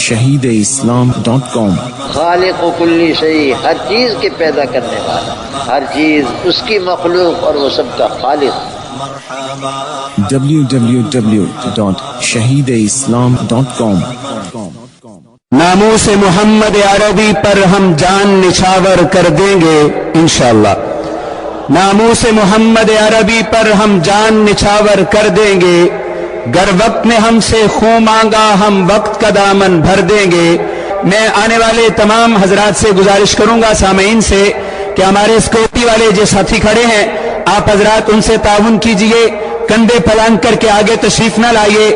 shahideislam.com خالق و کلی شیء، ہر چیز کے پیدا کرنے والا، ہر چیز اس کی مخلوق اور وہ سب کا خالق۔ www.shahideislam.com ناموس محمد عربی پر ہم جان نچھاور کر دیں گے انشاءاللہ۔ ناموس محمد عربی پر ہم جان نچھاور کر دیں گے، گر وقت نے ہم سے خون مانگا ہم وقت کا دامن بھر دیں گے۔ میں آنے والے تمام حضرات سے گزارش کروں گا، سامعین سے، کہ ہمارے سکیورٹی والے جو ساتھی کھڑے ہیں آپ حضرات ان سے تعاون کیجئے، کندھے پلانگ کر کے آگے تشریف نہ لائیے،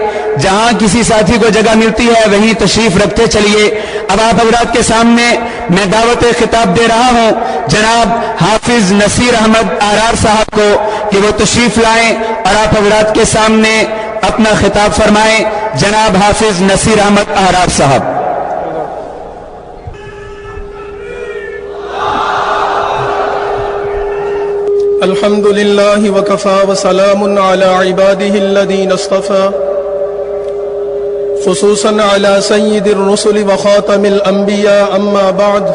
جہاں کسی ساتھی کو جگہ ملتی ہے وہیں تشریف رکھتے چلیے۔ اب آپ حضرات کے سامنے میں دعوت خطاب دے رہا ہوں جناب حافظ نصیر احمد آرار صاحب کو کہ وہ تشریف لائیں اور آپ حضرات کے سامنے اپنا خطاب فرمائیں۔ جناب حافظ نصیر احمد آرار صاحب۔ الحمد لله وكفى وسلام على عباده الذين اصطفى، خصوصا على سيد الرسل وخاتم الأنبياء، أما بعد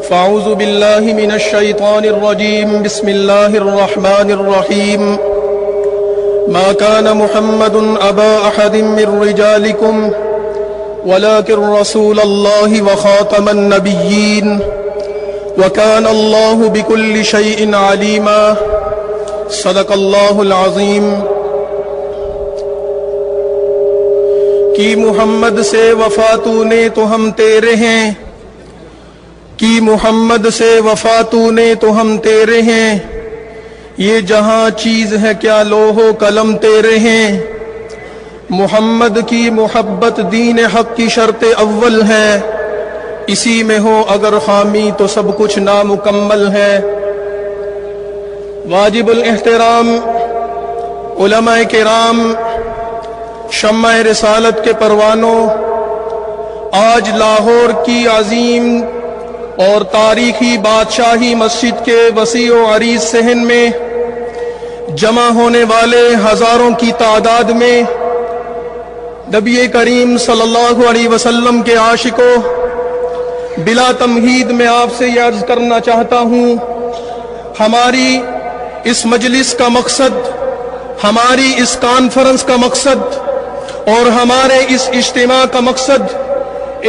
فأعوذ بالله من الشيطان الرجيم، بسم الله الرحمن الرحيم، ما كان محمد أبا أحد من رجالكم ولكن رسول الله وخاتم النبيين وكان الله بكل شيء عليما، صدق الله العظيم۔ کی محمد سے وفا تو نے تو ہم تیرے ہیں، کی محمد سے وفا تو نے تو ہم تیرے ہیں، یہ جہاں چیز ہے کیا لوح و قلم تیرے ہیں، محمد کی محبت دین حق کی شرط اول ہے، اسی میں ہو اگر خامی تو سب کچھ نامکمل ہے۔ واجب الاحترام علماء کرام، شمع رسالت کے پروانوں، آج لاہور کی عظیم اور تاریخی بادشاہی مسجد کے وسیع و عریض صحن میں جمع ہونے والے ہزاروں کی تعداد میں نبی کریم صلی اللہ علیہ وسلم کے عاشقوں، بلا تمہید میں آپ سے یہ عرض کرنا چاہتا ہوں، ہماری اس مجلس کا مقصد، ہماری اس کانفرنس کا مقصد اور ہمارے اس اجتماع کا مقصد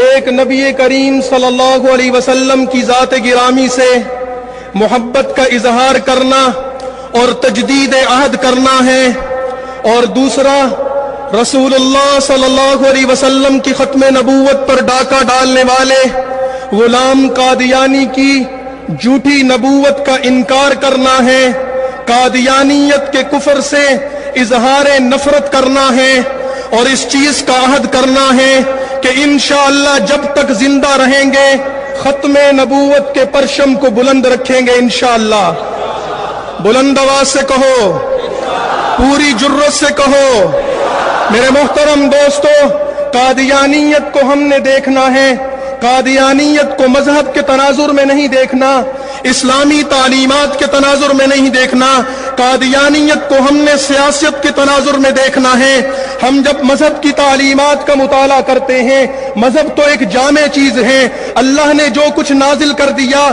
ایک نبی کریم صلی اللہ علیہ وسلم کی ذات گرامی سے محبت کا اظہار کرنا اور تجدید عہد کرنا ہے، اور دوسرا رسول اللہ صلی اللہ علیہ وسلم کی ختم نبوت پر ڈاکہ ڈالنے والے غلام قادیانی کی جھوٹی نبوت کا انکار کرنا ہے، قادیانیت کے کفر سے اظہار نفرت کرنا ہے، اور اس چیز کا عہد کرنا ہے کہ انشاءاللہ جب تک زندہ رہیں گے ختم نبوت کے پرچم کو بلند رکھیں گے انشاءاللہ۔ بلند آواز سے کہو، پوری جرت سے کہو۔ میرے محترم دوستو، قادیانیت کو ہم نے دیکھنا ہے، قادیانیت کو مذہب کے تناظر میں نہیں دیکھنا، اسلامی تعلیمات کے تناظر میں نہیں دیکھنا، قادیانیت کو ہم نے سیاست کے تناظر میں دیکھنا ہے۔ ہم جب مذہب کی تعلیمات کا مطالعہ کرتے ہیں، مذہب تو ایک جامع چیز ہے، اللہ نے جو کچھ نازل کر دیا،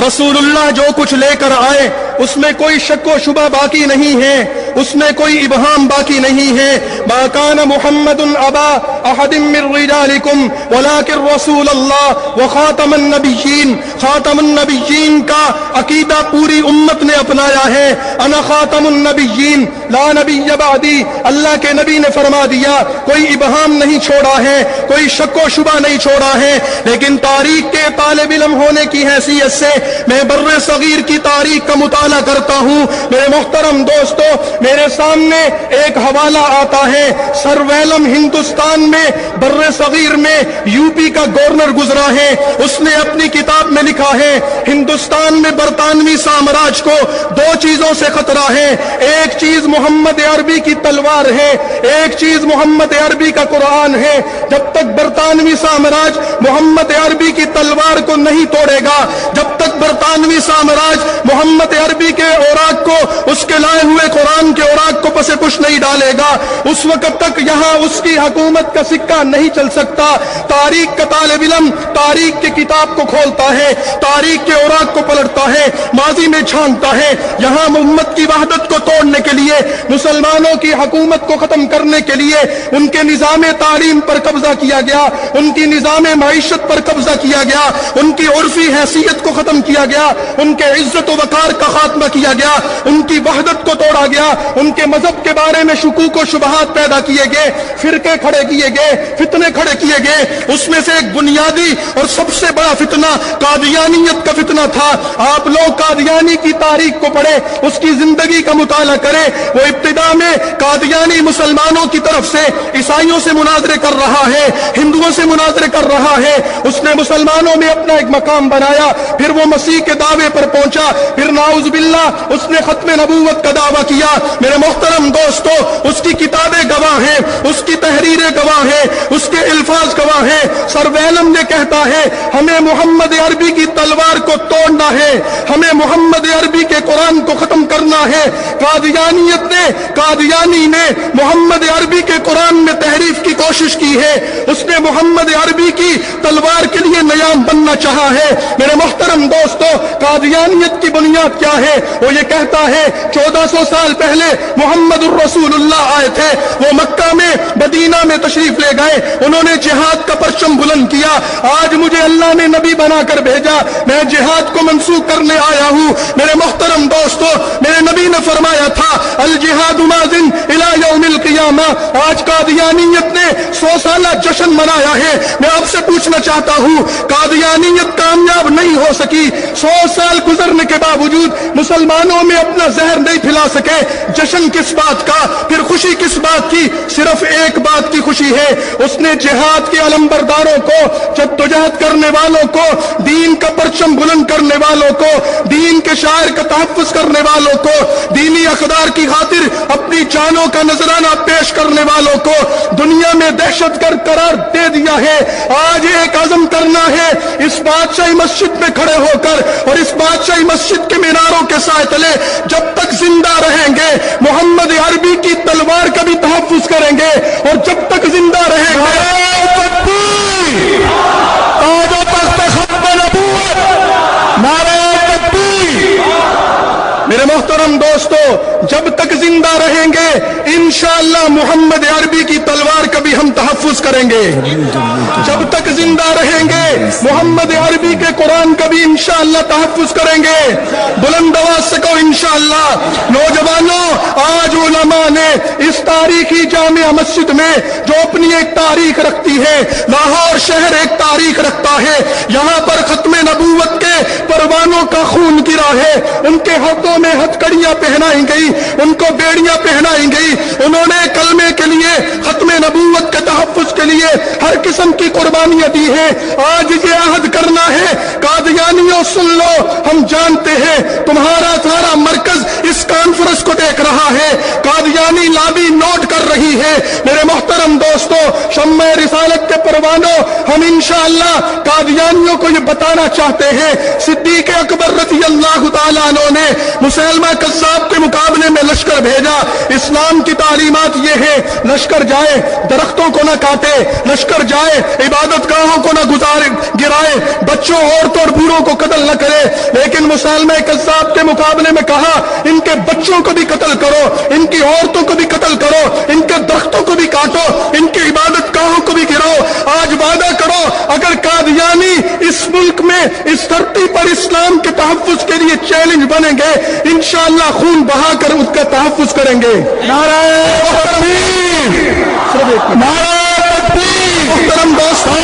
رسول اللہ جو کچھ لے کر آئے، اس میں کوئی شک و شبہ باقی نہیں ہے، اس میں کوئی ابہام باقی نہیں ہے۔ ما کان محمد ابا احد من رجالکم ولکن رسول اللہ وخاتم النبیین، خاتم النبیین کا عقیدہ پوری امت نے اپنایا ہے۔ انا خاتم النبیین لا نبی بعدی، اللہ کے نبی نے فرما دیا، کوئی ابہام نہیں چھوڑا ہے، کوئی شک و شبہ نہیں چھوڑا ہے۔ لیکن تاریخ کے طالب علم ہونے کی حیثیت سے میں بر صغیر کی تاریخ کا مطالعہ کرتا ہوں۔ میرے محترم دوستو، میرے سامنے ایک حوالہ آتا ہے، سرویلم ہندوستان میں بر صغیر میں یو پی کا گورنر گزرا ہے، اس نے اپنی کتاب میں لکھا ہے ہندوستان میں برطانوی سامراج کو دو چیزوں سے خطرہ ہے، ایک چیز मोहम्मद अरबी की तलवार है, एक चीज मोहम्मद अरबी का कुरान है। जब तक बरतानवी साम्राज्य मोहम्मद अरबी की तलवार को नहीं तोड़ेगा, जब तक बरतानवी साम्राज्य मोहम्मद अरबी के औराक को, उसके लाए हुए कुरान के औराक को पसे पुश नहीं डालेगा, उस वक्त तक यहाँ उसकी हुकूमत का सिक्का नहीं चल सकता। तारीख का तालिब इल्म तारीख की किताब को खोलता है, तारीख के औराक को पलटता है, माजी में झांकता है। यहाँ उम्मत की वहदत को तोड़ने के लिए, मुसलमानों की हुकूमत को खत्म करने के लिए उनके निजाम तालीम पर कब्जा किया गया, उनकी निजाम मईशत पर कब्जा किया गया, उनकी उर्फी हैसियत को खत्म किया गया, उनके इज्जत व वकार का खात्मा किया गया, उनकी वहदत को तोड़ा गया, उनके मजहब के बारे में शुकूक व शुबहात पैदा किए गए, फिरके खड़े किए गए, फितने खड़े किए गए। उसमें से एक बुनियादी और सबसे बड़ा फितना कादियानियत का फितना था। आप लोग कादियानी की तारीख को पढ़े, उसकी जिंदगी का मुताला करें। वो इब्तिदा में कादियानी मुसलमानों की तरफ से ईसाइयों से मुनाजरे कर रहा है, हिंदुओं से मुनाजरे कर रहा है। उसने मुसलमानों में अपना एक मकाम बनाया, फिर वो मसीह के दावे पर पहुंचा, फिर नाउज बिल्लाह उसने खत्म नबूवत का दावा किया। मेरे मोहतरम दोस्तों, उसकी किताबें गवाह हैं, उसकी तहरीरें गवाह हैं, उसके अल्फाज गवाह हैं। सरवैलम ने कहता है हमें मोहम्मद अरबी की तलवार को तोड़ना है, हमें मोहम्मद अरबी के कुरान को खत्म करना है। कादियानी ने मोहम्मद अरबी के कुरान में तहरीफ की कोशिश की है, उसने मोहम्मद अरबी की तलवार के लिए नयाम बनना चाहा है। मेरे मोहतरम दोस्तों, कादियानियत की बुनियाद क्या है? वो ये कहता है 1400 साल पहले मोहम्मद रसूलुल्लाह आए थे, वो मक्का में मदीना में तशरीफ ले गए, उन्होंने जिहाद का परचम बुलंद किया। आज मुझे अल्लाह ने नबी बनाकर भेजा, मैं जिहाद को मंसूख करने आया हूं। मेरे मोहतरम दोस्तों, मेरे नबी ने फरमाया था अल जिहाद माजिन इला यौमिल क़ियामा। आज कादियानियत ने 100 साला जश्न मनाया है। मैं आपसे पूछना चाहता हूं, कादियानियत कामयाब नहीं हो सकी, 100 साल गुजरने के बावजूद मुसलमानों में अपना जहर नहीं फैला सके। जश्न किस बात का, फिर खुशी किस बात की? सिर्फ एक बात की खुशी है, उसने जिहाद के अलमबरदारों को, जद्दोजहद करने वालों को, दीन का परचम बुलंद करने वालों को, दीन के शायर का तहफ्फुज करने वालों को, दीनी अक़दार की खातिर अपनी जानों का नजराना पेश करने वालों को दुनिया में दहशतगर्द करार दे दिया है। आज एक अज़म करना है, इस बादशाही मस्जिद में खड़े होकर और इस बादशाही मस्जिद के मीनारों के साए तले जब तक जिंदा रहेंगे मोहम्मद अरबी की तलवार का भी तहफ्फुज करेंगे, और जब तक जिंदा रहेंगे मेरे मोहतरम दोस्तों, जब तक जिंदा रहेंगे इंशाअल्लाह मोहम्मद अरबी की तलवार का भी हम तहफ्फुज करेंगे। जब तक जिंदा रहेंगे मोहम्मद अरबी के कुरान का भी इंशाअल्लाह तहफ्फुज करेंगे। बुलंद आवाज से कहो इंशाअल्लाह। नौजवानों, आज उलमा ने इस तारीखी जामिया मस्जिद में जो अपनी एक तारीख रखती है, लाहौर शहर एक तारीख रखता है, यहाँ पर खत्म नबूवत के परवानों का खून गिरा है, उनके हाथों में हथकड़ियां पहनाई गई, उनको बेड़ियां पहनाई गई, उन्होंने कलमे के लिए, खत्म नबूवत के तहफ्फुज के लिए हर किस्म की कुर्बानियां दी है। आज ये अहद करना है, कादियानियों सुन लो, हम जानते हैं तुम्हारा सारा मरकज इस कॉन्फ्रेंस को देख रहा है, कादियानी लाबी नोट कर रही है। मेरे मोहतरम दोस्तों, शम्मे रिसालत के परवानों, हम इंशाअल्लाह कादियानियों को ये बताना चाहते हैं, सिद्दीक़ अकबर रज़ी अल्लाह तआला अन्हु ने मुसैलमा कज़्ज़ाब के मुकाबले में लश्कर भेजा। इस्लाम की तालीमात ये है, लश्कर जाए दरख्तों को न काटे, लश्कर जाए इबादत गाहों को न गिराए, बच्चों औरतों और बूढ़ों को कत्ल न करे। लेकिन मुसैलमा कज़्ज़ाब के मुकाबले में कहा इनके बच्चों को भी कत्ल करो, इनकी औरतों को भी कत्ल करो, इनके दरख्तों को भी काटो, इनके इबादत गाहों को भी गिराओ। आज वादा करो, अगर कादियानी इस मुल्क में, इस धरती पर इस्लाम के तहफ्फुज के लिए चैलेंज बनेंगे, इंशाअल्लाह खून बहाकर उसका तहफ्फुज करेंगे। नारे तकबीर, नारे तकबीर। मोहतरम दोस्तों,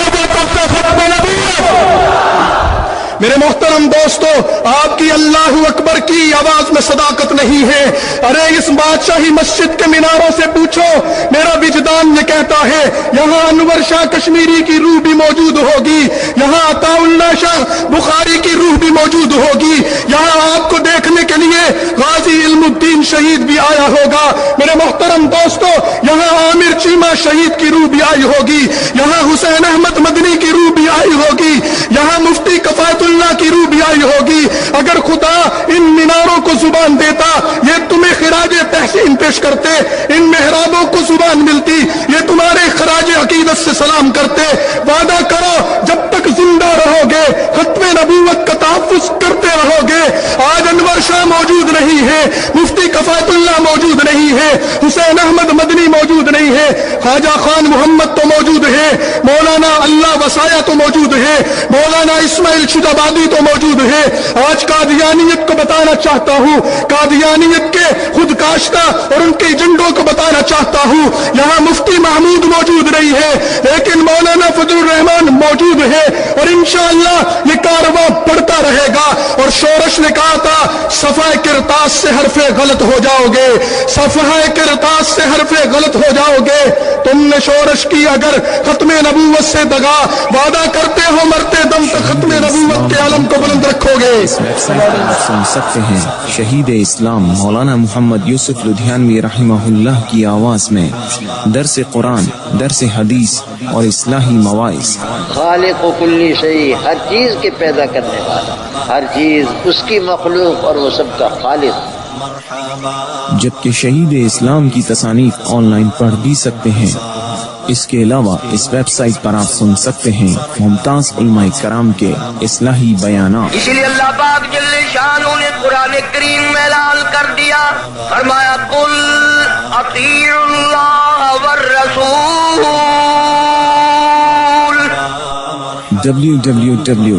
मेरे मोहतरम दोस्तों, आपकी अल्लाहु अकबर की आवाज में सदाकत नहीं है। अरे इस बादशाही मस्जिद के मीनारों से पूछो, मेरा विजदान कुरान ये कहता है यहाँ अनवर शाह कश्मीरी की रूह भी मौजूद होगी, यहाँ अताउल्लाह शाह बुखारी की रूह भी मौजूद होगी, यहाँ आपको देखने के लिए गाजी इल्मुद्दीन शहीद भी आया होगा। मेरे मोहतरम दोस्तों, यहाँ आमिर चीमा शहीद की रूह भी आई होगी, यहाँ हुसैन अहमद मदनी की रूह भी आई होगी, यहाँ मुफ्ती कफायतुल्लाह की रूह भी आई होगी। अगर खुदा इन मीनारों को जुबान देता, ये तुम्हें खिराज तहसीन पेश करते, इन मेहराबों को जुबान मिलती, ये तुम्हारे खराज अकीदत से सलाम करते। वादा करो जब तक जिंदा रहोगे खत्मे नबूवत का तहफ्फुज़ करते रहोगे। आज अनवर शाह मौजूद नहीं है, मुफ्ती कफायतुल्लाह मौजूद नहीं है, हुसैन अहमद मदनी मौजूद नहीं है, ख्वाजा खान मोहम्मद तो मौजूद है, मौलाना अल्लाह वसाया तो मौजूद है, मौलाना इस्माइल शुदाबादी तो मौजूद है। आज कादियानियत को बताना चाहता हूँ, कादियानियत के खुद काश्ता और उनके एजेंडों को बताना चाहता हूँ। यहाँ मुफ्ती महमूद मौजूद नहीं है, लेकिन मौलाना फजलुर रहमान मौजूद है, और इंशाअल्लाह ये कारवां बढ़ता रहेगा। और शोरश ने कहा था सफाए किरतास से हरफे गलत हो जाओगे, सफाए किरतास से हरफे गलत हो जाओगे। तुमने शोरश की अगर खत्मे नबूवत से दगा, वादा करते हो मरते दम तक खत्मे नबूवत के आलम को बुलंद रखोगे। इस वेबसाइट पर आप सुन सकते हैं शहीद इस्लाम मौलाना मोहम्मद यूसुफ लुधियानवी रहमहुल्लाह की आवाज में दर्स कुरान, दर्स हदीस और इस्लाही मवाइज। खालिक व कुल्ली शई, हर चीज के पैदा करने वाला, हर चीज उसकी मखलूक और वो सबका खालिक। जबकि शहीद इस्लाम की तसानीफ ऑनलाइन पढ़ भी सकते हैं। इसके अलावा इस वेबसाइट पर आप सुन सकते हैं मुमताज उलमाए कराम के इस्लाही बयानात। इसीलिए अल्लाह पाक जल्ले शान ने कुरान करीम में ऐलान कर दिया, फरमाया कुल अतीउल्लाह वर रसूल। www.